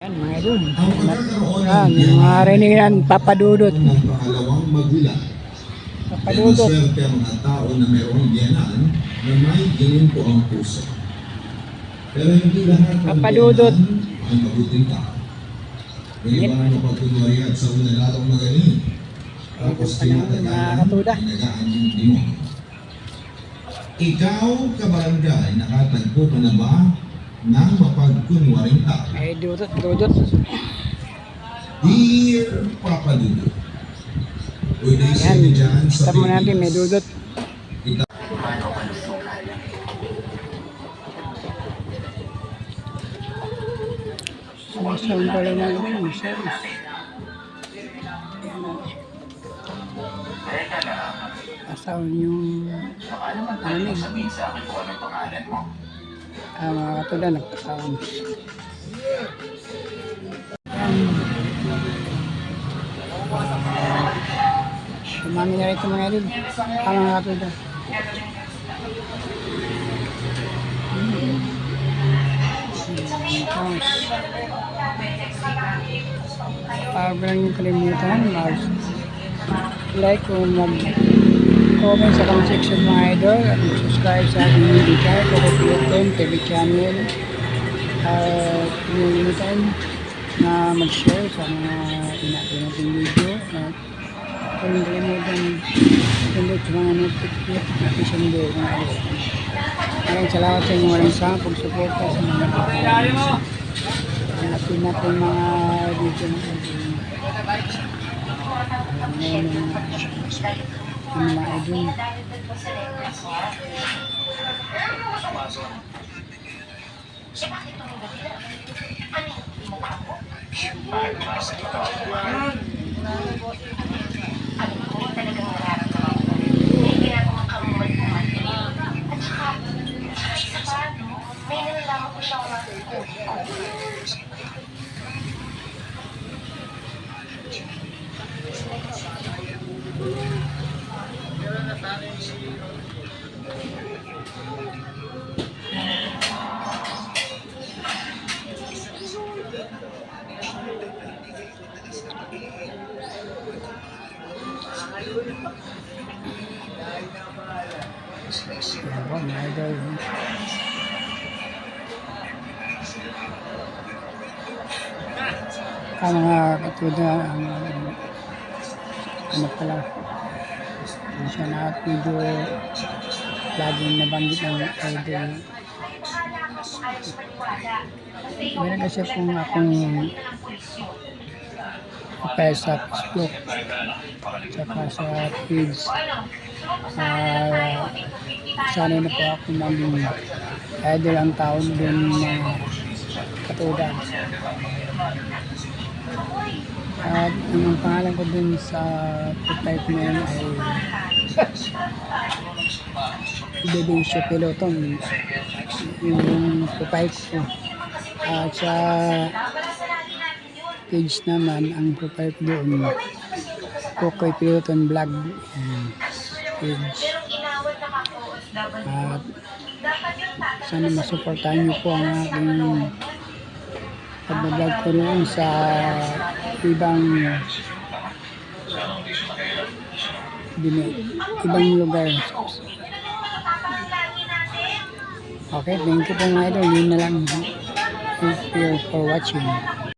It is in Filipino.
Yan mga idol. Yan, mga rinihan, papadudot. Papadudot. Maswerte ang mga tao na mayroong diyanan na may ginunto ang puso. Pero hindi lahat ng Papadudot. diyanan ang mabuting tao. May iba na mapagkunwari at sa una lalong magaling. Tapos tinatagalan, tinagaan yung demonyo. Ikaw, kabarangay, nakatagpo ka na ba ng mapagkunwaring tao? Ay, dudot, dudot. Dear Papa Dudut, Yan, kita mo natin, may dudot. Sumasawang pala na yun, sorry. Asawang yung ano eh. Mga katulad, nagpasawang. Dumami na rito mga idol. Mga katulad. Huwag lang yung kalimutan, mag-like o mag-comment sa comment section mga idol at mag-subscribe sa aking YouTube channel, Kukupiyotin TV channel at kalimutan na mag-share sa mga nating video at huwag kalimutan mag-pindot sa mga notification bell mga idol. Maraming salamat sa inyong walang sawang pagsuporta sa mga natin natin mga video na mga idol. Yan mga idol. Mga katulad ano pala siya na video laging nabanggit ng idol. Meron kasi kung akong apply sa Facebook saka sa page sana na po ako maging idol ang taon dun na katulad. At ang pangalan ko dun sa type na yun ay Bebensyo Peloton, yung type ko. At sa page naman, ang profile ko doon Kokoy Peloton Vlog page. At sana masuportahan niyo po ang aking pag-vlog ko noon sa ibang lugar. Okay, thank you po mga idol. Yun na lang. Thank you for watching.